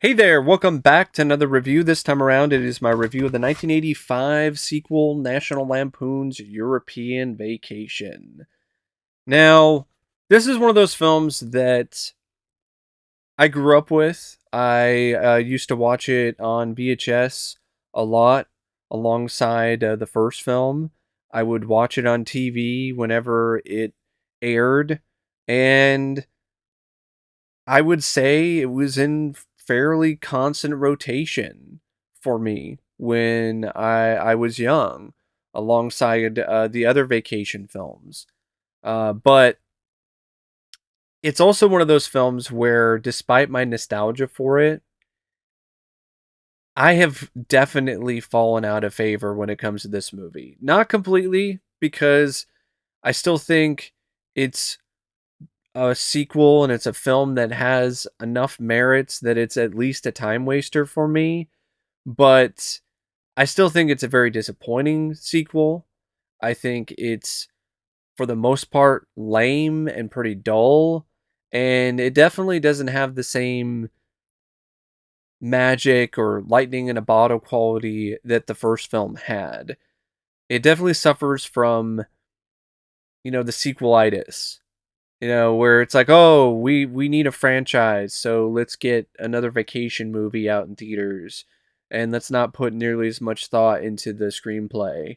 Hey there, welcome back to another review. This time around, it is my review of the 1985 sequel, National Lampoon's European Vacation. Now, this is one of those films that I grew up with. I used to watch it on VHS a lot alongside the first film. I would watch it on TV whenever it aired, and I would say it was in fairly constant rotation for me when I was young, alongside the other vacation films. But it's also one of those films where, despite my nostalgia for it, I have definitely fallen out of favor when it comes to this movie. Not completely, because I still think it's a sequel and it's a film that has enough merits that it's at least a time waster for me, but I still think it's a very disappointing sequel. I think it's, for the most part, lame and pretty dull, and it definitely doesn't have the same magic or lightning in a bottle quality that the first film had. It definitely suffers from, the sequelitis. Where it's like, oh, we need a franchise, so let's get another vacation movie out in theaters, and let's not put nearly as much thought into the screenplay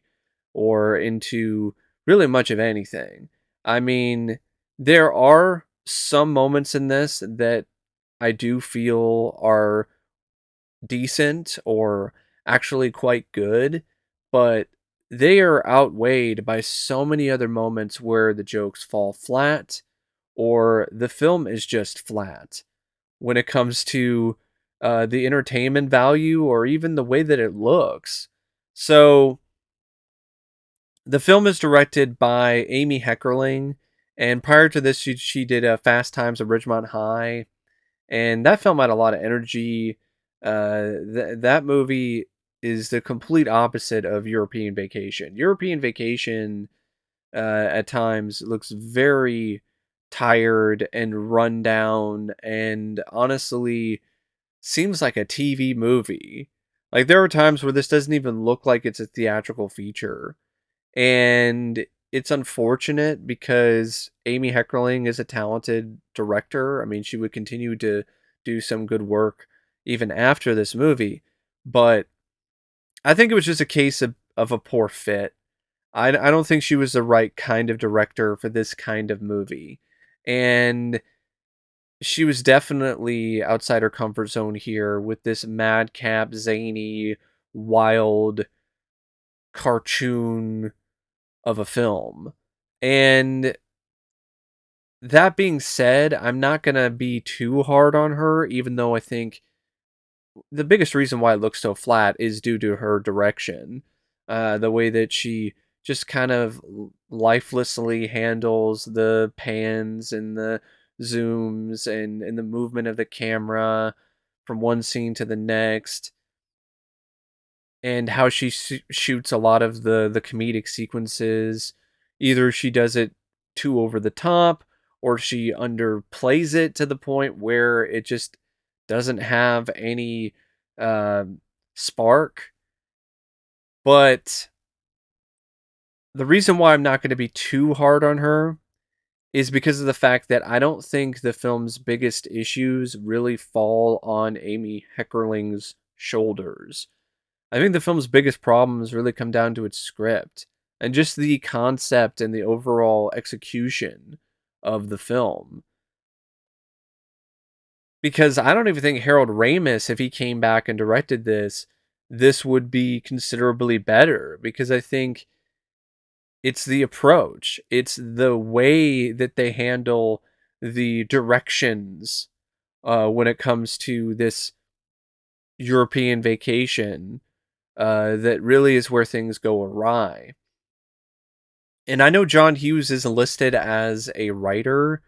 or into really much of anything. I mean, there are some moments in this that I do feel are decent or actually quite good, but they are outweighed by so many other moments where the jokes fall flat or the film is just flat when it comes to the entertainment value or even the way that it looks. So the film is directed by Amy Heckerling, and prior to this, she did Fast Times at Ridgemont High, and that film had a lot of energy. That movie is the complete opposite of European Vacation. European Vacation at times looks very tired and run down, and honestly seems like a TV movie. Like, there are times where this doesn't even look like it's a theatrical feature, and it's unfortunate because Amy Heckerling is a talented director. I mean, she would continue to do some good work even after this movie, but I think it was just a case of a poor fit. I don't think she was the right kind of director for this kind of movie. And she was definitely outside her comfort zone here with this madcap, zany, wild cartoon of a film. And that being said, I'm not going to be too hard on her, even though I think the biggest reason why it looks so flat is due to her direction. The way that she just kind of lifelessly handles the pans and the zooms and the movement of the camera from one scene to the next, and how she shoots a lot of the comedic sequences. Either she does it too over the top, or she underplays it to the point where it just doesn't have any um spark. But the reason why I'm not going to be too hard on her is because of the fact that I don't think the film's biggest issues really fall on Amy Heckerling's shoulders. I think the film's biggest problems really come down to its script and just the concept and the overall execution of the film. Because I don't even think Harold Ramis, if he came back and directed this would be considerably better. Because I think it's the approach, it's the way that they handle the directions when it comes to this European vacation that really is where things go awry. And I know John Hughes is listed as a writer,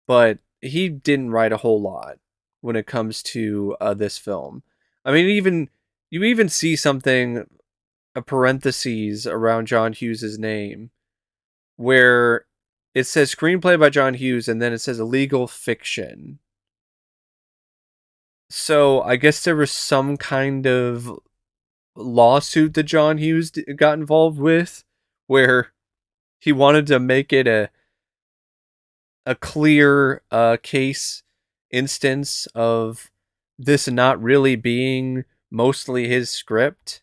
but he didn't write a whole lot when it comes to this film. I mean, you even see something, a parentheses around John Hughes's name, where it says screenplay by John Hughes, and then it says illegal fiction. So I guess there was some kind of lawsuit that John Hughes got involved with, where he wanted to make it a clear case instance of this not really being mostly his script.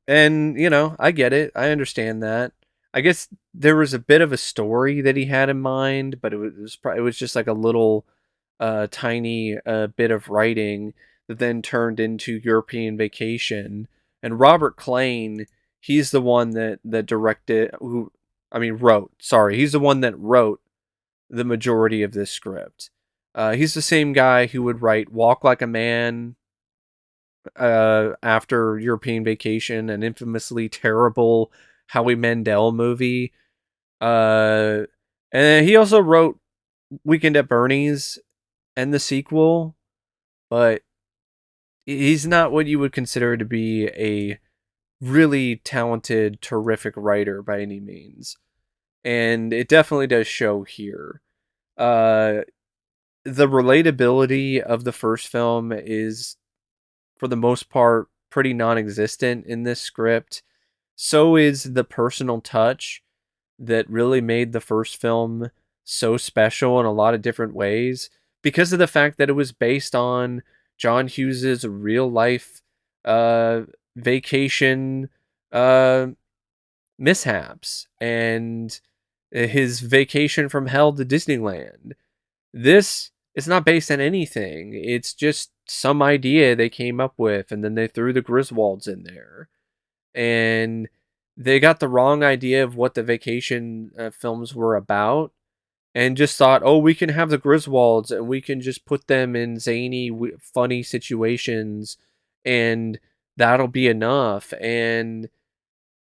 And, I get it. I understand that. I guess there was a bit of a story that he had in mind, but it was just like a little tiny bit of writing that then turned into European Vacation. And Robert Klein, he's the one that directed who I mean wrote. Sorry, he's the one that wrote the majority of this script. He's the same guy who would write Walk Like a Man, after European Vacation, an infamously terrible Howie Mandel movie. Uh, and he also wrote Weekend at Bernie's and the sequel, but he's not what you would consider to be a really talented, terrific writer by any means. And it definitely does show here. Uh, the relatability of the first film is, for the most part, pretty non existent in this script. So is the personal touch that really made the first film so special in a lot of different ways because of the fact that it was based on John Hughes's real life uh, vacation uh, mishaps and his vacation from hell to Disneyland. This is not based on anything. It's just some idea they came up with, and then they threw the Griswolds in there. And they got the wrong idea of what the vacation films were about, and just thought, oh, we can have the Griswolds, and we can just put them in zany, funny situations, and that'll be enough. And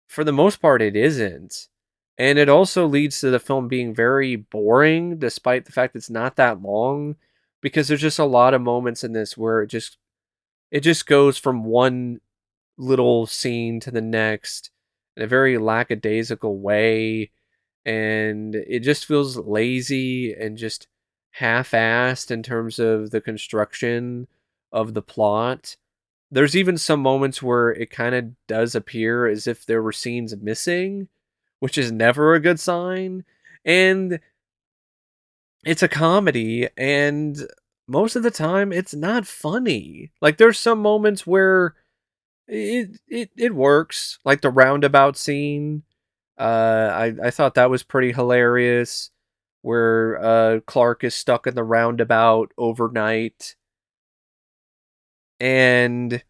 for the most part, it isn't. And it also leads to the film being very boring, despite the fact it's not that long, because there's just a lot of moments in this where it just goes from one little scene to the next in a very lackadaisical way, and it just feels lazy and just half-assed in terms of the construction of the plot. There's even some moments where it kind of does appear as if there were scenes missing, which is never a good sign. And it's a comedy, and most of the time it's not funny. Like there's some moments where it works, like the roundabout scene. I thought that was pretty hilarious, where Clark is stuck in the roundabout overnight, and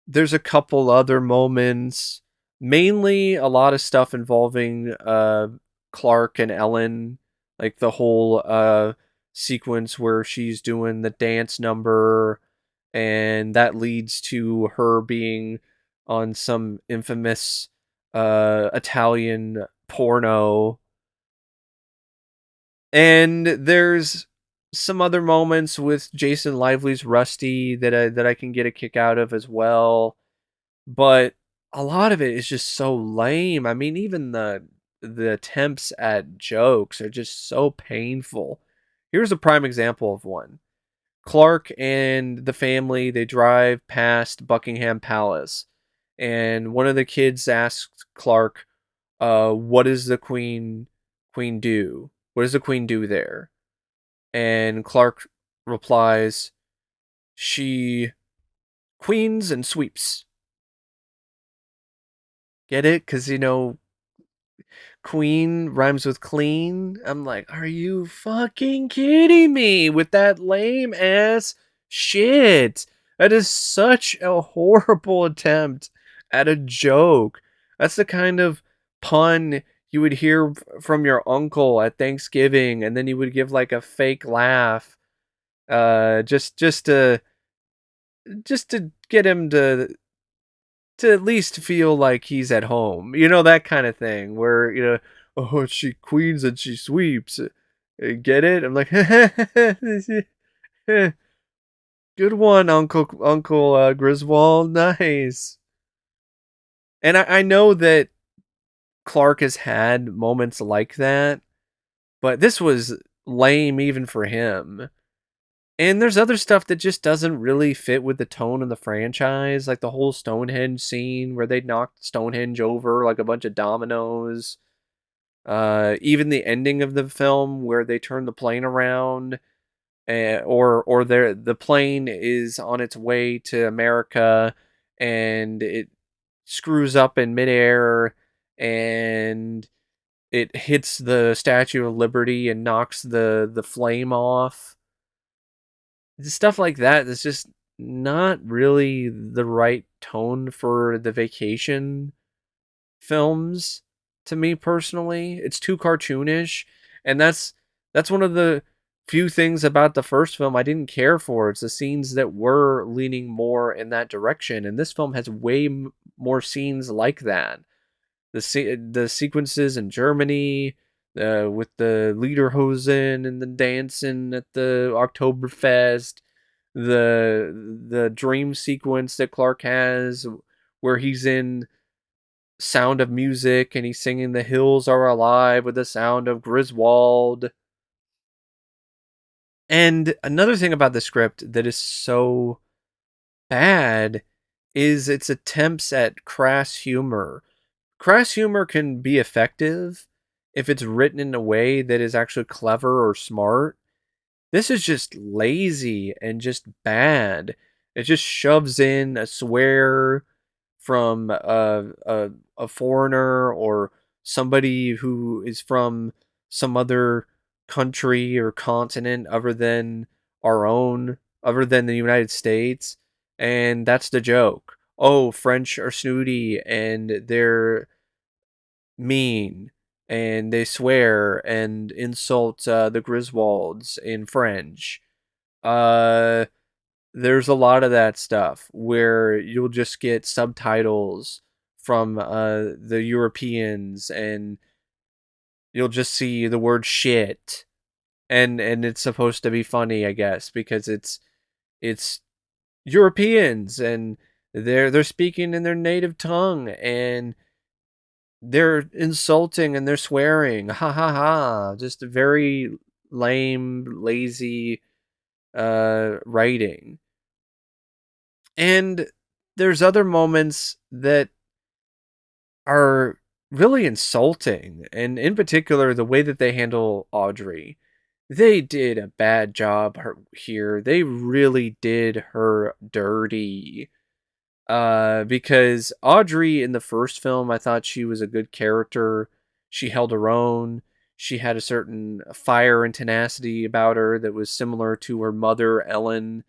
there's a couple other moments, mainly a lot of stuff involving Clark and Ellen, like the whole sequence where she's doing the dance number, and that leads to her being on some infamous Italian porno. And there's some other moments with Jason Lively's Rusty that I can get a kick out of as well, but a lot of it is just so lame. I mean, even the attempts at jokes are just so painful. Here's a prime example of one. Clark and the family, they drive past Buckingham Palace, and one of the kids asks Clark, what does the queen do? What does the queen do there? And Clark replies, she queens and sweeps. Get it? Because, queen rhymes with clean. I'm like, are you fucking kidding me with that lame ass shit? That is such a horrible attempt at a joke. That's the kind of pun you would hear from your uncle at Thanksgiving, and then you would give like a fake laugh, just to get him to at least feel like he's at home. That kind of thing where, oh, she queens and she sweeps. Get it? I'm like, good one, Uncle Griswold. Nice. And I know that Clark has had moments like that, but this was lame even for him. And there's other stuff that just doesn't really fit with the tone of the franchise, like the whole Stonehenge scene where they knocked Stonehenge over like a bunch of dominoes. Even the ending of the film where they turn the plane around, or the plane is on its way to America, and it screws up in midair, and it hits the Statue of Liberty and knocks the flame off. Stuff like that is just not really the right tone for the vacation films to me personally. It's too cartoonish, and that's one of the few things about the first film I didn't care for. It's the scenes that were leaning more in that direction, and this film has way more scenes like that. The sequences in Germany, with the Lederhosen and the dancing at the Oktoberfest, the dream sequence that Clark has where he's in Sound of Music and he's singing "The Hills Are Alive" with the sound of Griswold. And another thing about the script that is so bad is its attempts at crass humor. Crass humor can be effective if it's written in a way that is actually clever or smart. This is just lazy and just bad. It just shoves in a swear from a foreigner or somebody who is from some other country or continent other than our own, other than the United States. And that's the joke. Oh, French are snooty and they're mean and they swear and insult the Griswolds in French. Uh, there's a lot of that stuff where you'll just get subtitles from the Europeans, and you'll just see the word shit, and it's supposed to be funny, I guess, because it's Europeans and they're speaking in their native tongue and they're insulting and they're swearing. Ha ha ha. Just a very lame, lazy writing. And there's other moments that are really insulting, and in particular, the way that they handle Audrey. They did a bad job here. They really did her dirty. Because Audrey in the first film, I thought she was a good character. She held her own. She had a certain fire and tenacity about her that was similar to her mother, Ellen.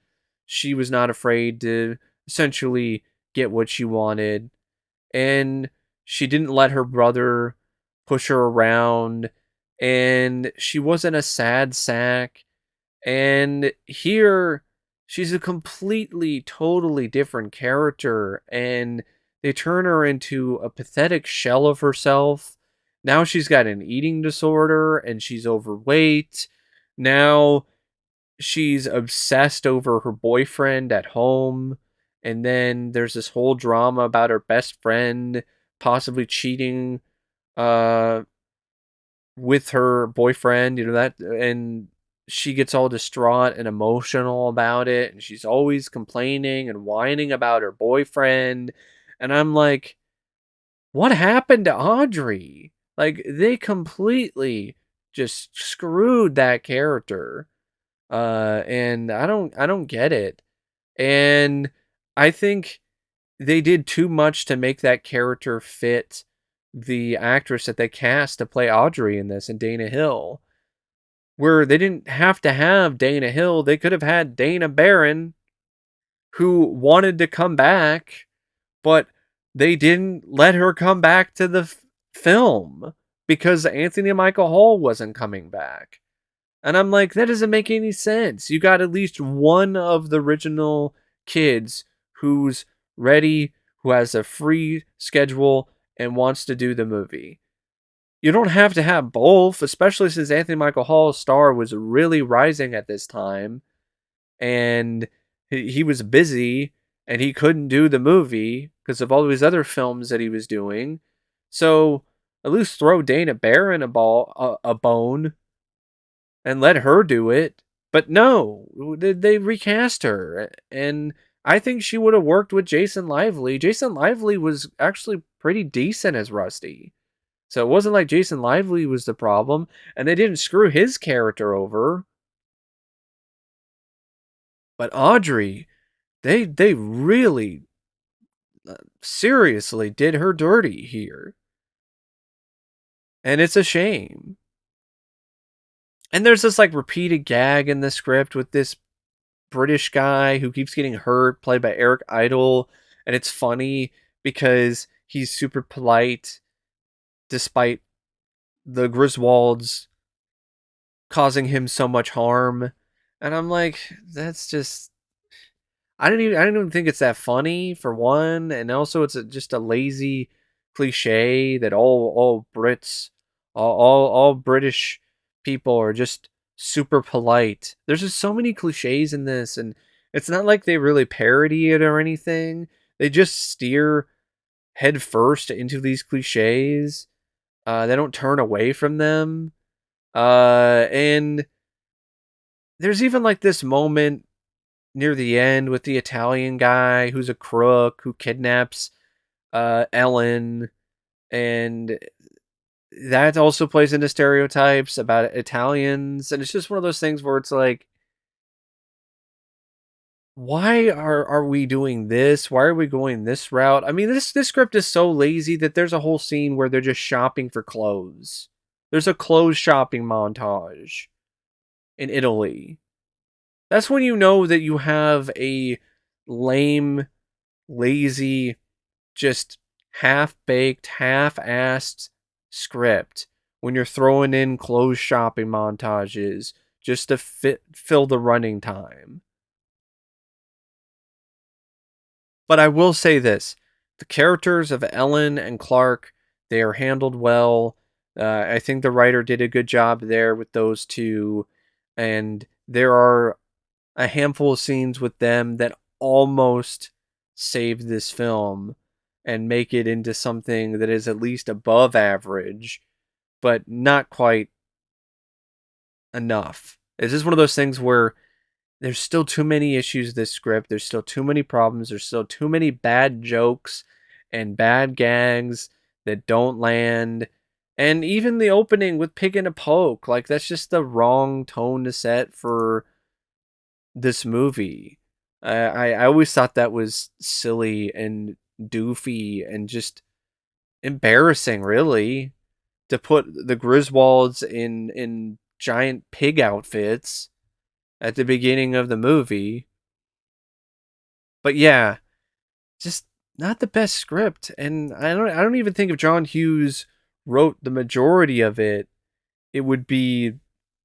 She was not afraid to essentially get what she wanted. And she didn't let her brother push her around. And she wasn't a sad sack. And here, she's a completely, totally different character, and they turn her into a pathetic shell of herself. Now she's got an eating disorder, and she's overweight. Now she's obsessed over her boyfriend at home. And then there's this whole drama about her best friend possibly cheating uh, with her boyfriend, that, and she gets all distraught and emotional about it, and she's always complaining and whining about her boyfriend. And I'm like, what happened to Audrey? Like, they completely just screwed that character. And I don't get it. And I think they did too much to make that character fit the actress that they cast to play Audrey in this, and Dana Hill. Where they didn't have to have Dana Hill, they could have had Dana Barron, who wanted to come back, but they didn't let her come back to the film because Anthony Michael Hall wasn't coming back. And I'm like, that doesn't make any sense. You got at least one of the original kids who's ready, who has a free schedule and wants to do the movie. You don't have to have both, especially since Anthony Michael Hall's star was really rising at this time, and he was busy and he couldn't do the movie because of all these other films that he was doing. So at least throw Dana Barron a bone and let her do it. But no, they recast her, and I think she would have worked with Jason Lively. Jason Lively was actually pretty decent as Rusty. So it wasn't like Jason Lively was the problem, and they didn't screw his character over. But Audrey, they really seriously did her dirty here. And it's a shame. And there's this like repeated gag in the script with this British guy who keeps getting hurt, played by Eric Idle, and it's funny because he's super polite despite the Griswolds causing him so much harm. And I'm like, that's just I don't even think it's that funny for one, and also it's just a lazy cliche that all Brits, all British people are just super polite. There's just so many cliches in this, and it's not like they really parody it or anything. They just steer head first into these cliches. They don't turn away from them. And there's even like this moment near the end with the Italian guy who's a crook who kidnaps Ellen, and that also plays into stereotypes about Italians, and it's just one of those things where it's like, why are we doing this? Why are we going this route? I mean, this script is so lazy that there's a whole scene where they're just shopping for clothes. There's a clothes shopping montage in Italy. That's when you know that you have a lame, lazy, just half baked, half assed script when you're throwing in clothes shopping montages just to fill the running time. But I will say this, the characters of Ellen and Clark, they are handled well. I think the writer did a good job there with those two. And there are a handful of scenes with them that almost save this film and make it into something that is at least above average, but not quite enough. It's just one of those things where there's still too many issues with this script. There's still too many problems. There's still too many bad jokes and bad gags that don't land. And even the opening with Pig and a Poke, like that's just the wrong tone to set for this movie. I always thought that was silly and doofy and just embarrassing, really, to put the Griswolds in giant pig outfits at the beginning of the movie. But yeah, just not the best script, and I don't even think if John Hughes wrote the majority of it, it would be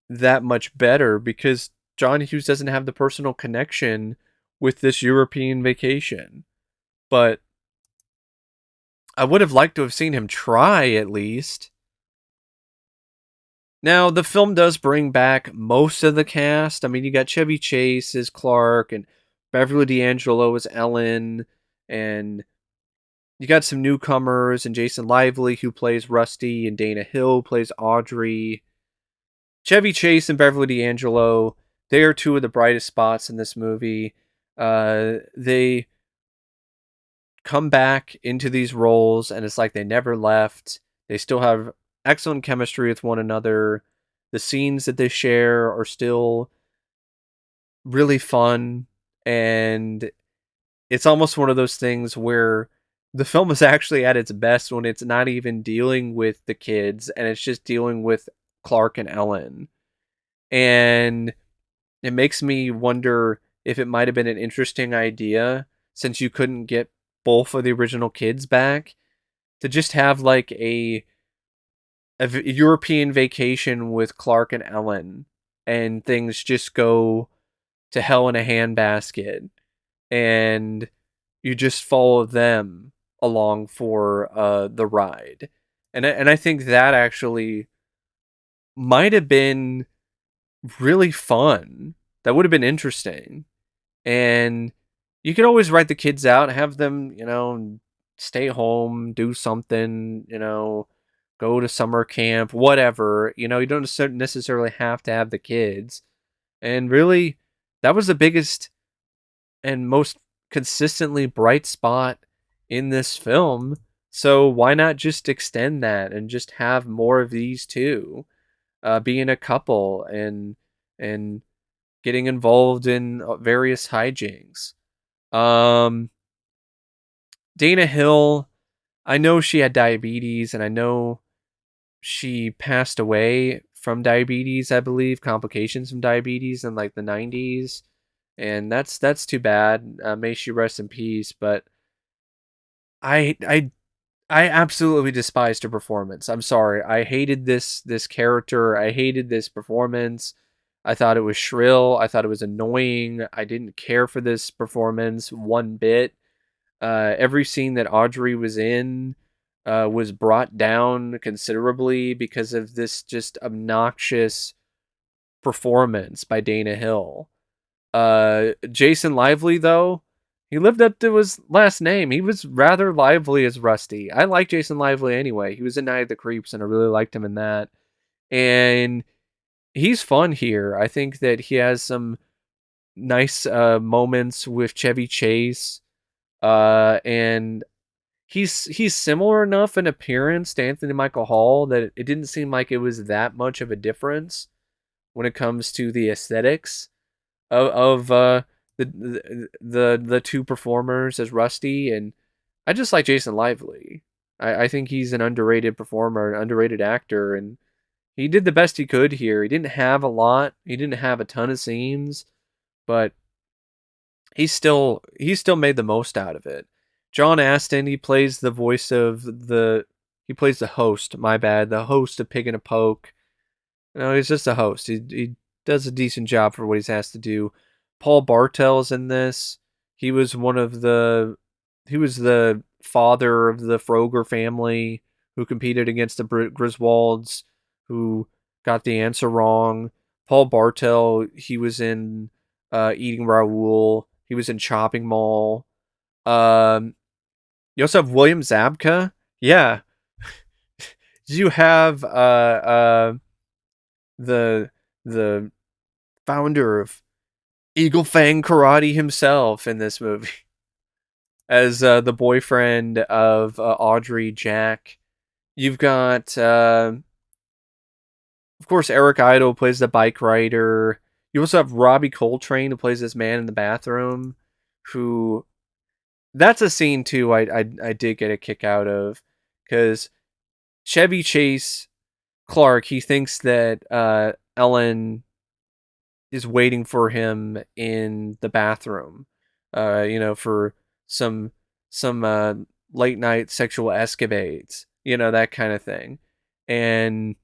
that much better because John Hughes doesn't have the personal connection with this European vacation. But I would have liked to have seen him try at least. Now, the film does bring back most of the cast. I mean, you got Chevy Chase as Clark and Beverly D'Angelo as Ellen, and you got some newcomers and Jason Lively who plays Rusty and Dana Hill plays Audrey. Chevy Chase and Beverly D'Angelo, they are two of the brightest spots in this movie. They come back into these roles, and it's like they never left. They still have excellent chemistry with one another. The scenes that they share are still really fun, and it's almost one of those things where the film is actually at its best when it's not even dealing with the kids and it's just dealing with Clark and Ellen. And it makes me wonder if it might have been an interesting idea, since you couldn't get both of the original kids back, to just have like a European vacation with Clark and Ellen, and things just go to hell in a handbasket, and you just follow them along for the ride. And I think that actually might have been really fun. That would have been interesting. And you could always write the kids out, have them, stay home, do something, go to summer camp, whatever. You don't necessarily have to have the kids. And really, that was the biggest and most consistently bright spot in this film. So why not just extend that and just have more of these two, being a couple and getting involved in various hijinks. Um, Dana Hill, I know she had diabetes, and I know she passed away from diabetes, I believe, complications from diabetes in like the 90s. And that's too bad. May she rest in peace. But I I I absolutely despised her performance. I'm sorry. I hated this character. I hated this performance. I thought it was shrill. I thought it was annoying. I didn't care for this performance one bit. Every scene that Audrey was in was brought down considerably because of this just obnoxious performance by Dana Hill. Jason Lively, though, he lived up to his last name. He was rather lively as Rusty. I like Jason Lively anyway. He was in Night of the Creeps, and I really liked him in that. And he's fun here. I think that he has some nice moments with Chevy Chase. And he's similar enough in appearance to Anthony Michael Hall that it didn't seem like it was that much of a difference when it comes to the aesthetics of the two performers as Rusty. And I just like Jason Lively. I think he's an underrated performer, an underrated actor, and he did the best he could here. He didn't have a lot. He didn't have a ton of scenes, but he still made the most out of it. John Astin, he plays the voice of he plays the host, my bad, the host of Pig and a Poke. No, he's just a host. He does a decent job for what he's asked to do. Paul Bartel's in this. He was one of the he was the father of the Froger family who competed against the Griswolds, who got the answer wrong. Paul Bartel, he was in Eating Raoul. He was in Chopping Mall. Um, you also have William Zabka. Yeah. You have the the founder of Eagle Fang Karate himself in this movie as the boyfriend of Audrey Jack. You've got, of course, Eric Idle plays the bike rider. You also have Robbie Coltrane who plays this man in the bathroom. Who That's a scene too. I did get a kick out of because Chevy Chase Clark, he thinks that Ellen is waiting for him in the bathroom, for some some late night sexual escapades, that kind of thing. And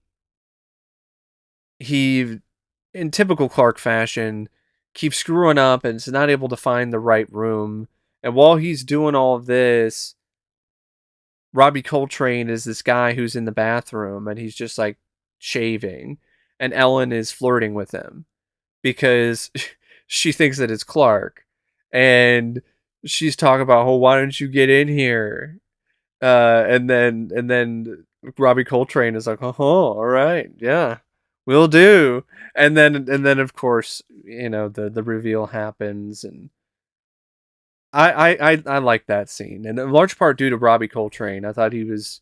he, in typical Clark fashion, keeps screwing up and is not able to find the right room. And while he's doing all of this, Robbie Coltrane is this guy who's in the bathroom and he's just like shaving, and Ellen is flirting with him because she thinks that it's Clark, and she's talking about, "Oh, why don't you get in here?" And then Robbie Coltrane is like, "Oh, all right, yeah, we'll do." And then of course, the reveal happens, and I like that scene, and in large part due to Robbie Coltrane. I thought he was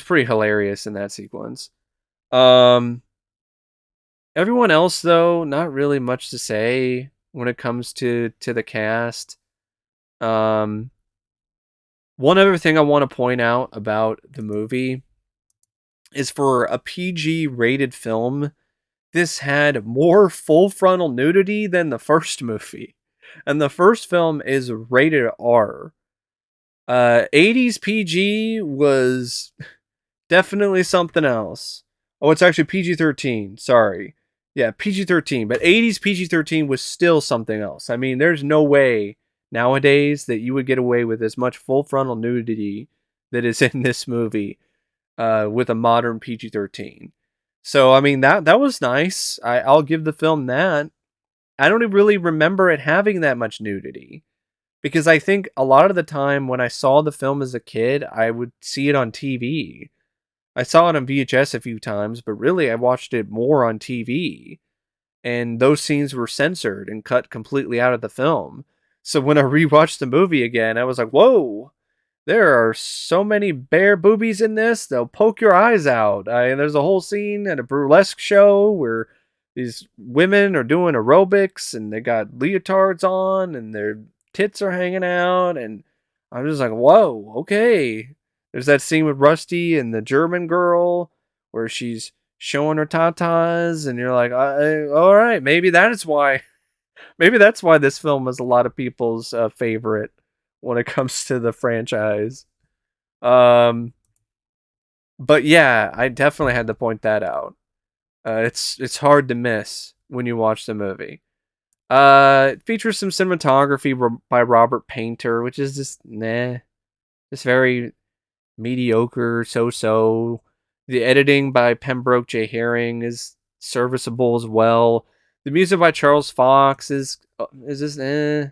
pretty hilarious in that sequence. Um, Everyone else, though, not really much to say when it comes to the cast. Um, One other thing I want to point out about the movie is for a PG rated film, this had more full frontal nudity than the first movie. And the first film is rated R. 80s PG was definitely something else. Oh, it's actually PG-13. Sorry. Yeah, PG-13. But 80s PG-13 was still something else. I mean, there's no way nowadays that you would get away with as much full frontal nudity that is in this movie with a modern PG-13. So, I mean, that was nice. I'll give the film that. I don't really remember it having that much nudity. Because I think a lot of the time when I saw the film as a kid, I would see it on TV. I saw it on VHS a few times, but really I watched it more on TV. and those scenes were censored and cut completely out of the film. So when I rewatched the movie again, I was like, whoa, there are so many bare boobies in this, they'll poke your eyes out. There's a whole scene at a burlesque show where these women are doing aerobics and they got leotards on and their tits are hanging out. And I'm just like, whoa, okay. There's that scene with Rusty and the German girl where she's showing her tatas, and you're like, all right, maybe that's why this film is a lot of people's favorite when it comes to the franchise. Um, but yeah, I definitely had to point that out. It's hard to miss when you watch the movie. It features some cinematography by Robert Painter, which is just just very mediocre, so. The editing by Pembroke J. Herring is serviceable as well. The music by Charles Fox is just I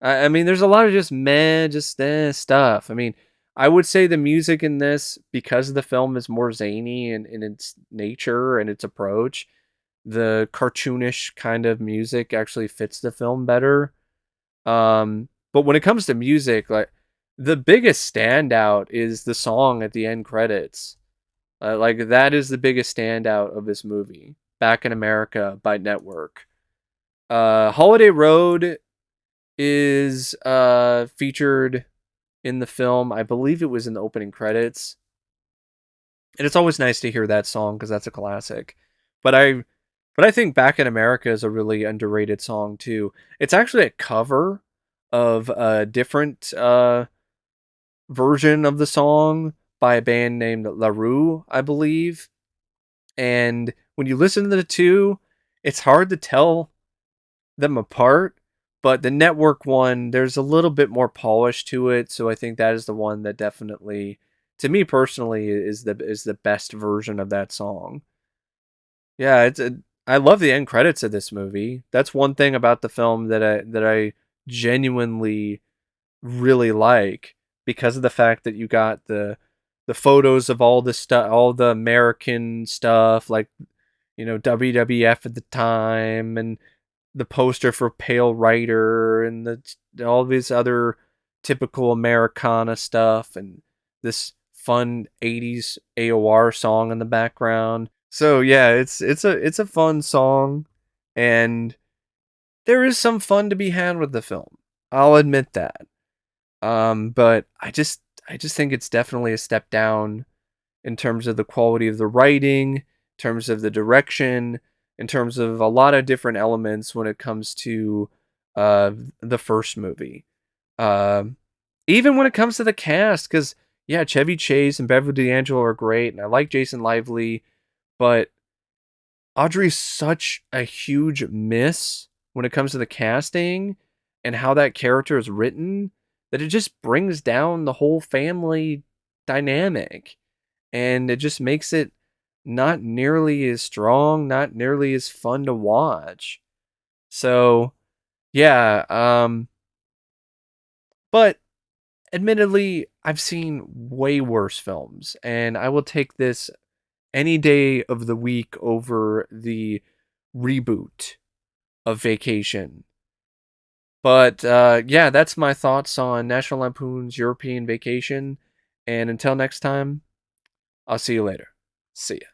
mean, there's a lot of just meh, just stuff. I mean, I would say the music in this, because the film is more zany in its nature and its approach, the cartoonish kind of music actually fits the film better. But when it comes to music, like the biggest standout is the song at the end credits. Like that is the biggest standout of this movie. Back in America by Network. Holiday Road is featured in the film. I believe it was in the opening credits. And it's always nice to hear that song because that's a classic. But I think Back in America is a really underrated song too. It's actually a cover of a different version of the song by a band named La Rue, I believe. And when you listen to the two, it's hard to tell them apart. But the network one, there's a little bit more polish to it, so I think that is the one that definitely, to me personally, is the best version of that song. Yeah, I love the end credits of this movie. That's one thing about the film that I genuinely really like, because of the fact that you got the photos of all the stuff, all the American stuff, like WWF at the time, and the poster for Pale Rider, and all these other typical Americana stuff, and this fun 80s AOR song in the background. So yeah, it's a fun song, and there is some fun to be had with the film. I'll admit that. But I just think it's definitely a step down in terms of the quality of the writing, in terms of the direction, in terms of a lot of different elements when it comes to the first movie. Um, Even when it comes to the cast, because yeah, Chevy Chase and Beverly D'Angelo are great, and I like Jason Lively, but Audrey's such a huge miss when it comes to the casting and how that character is written, that it just brings down the whole family dynamic, and it just makes it not nearly as strong, not nearly as fun to watch. So, yeah, but admittedly, I've seen way worse films, and I will take this any day of the week over the reboot of Vacation. But yeah, that's my thoughts on National Lampoon's European Vacation. And until next time, I'll see you later. See ya.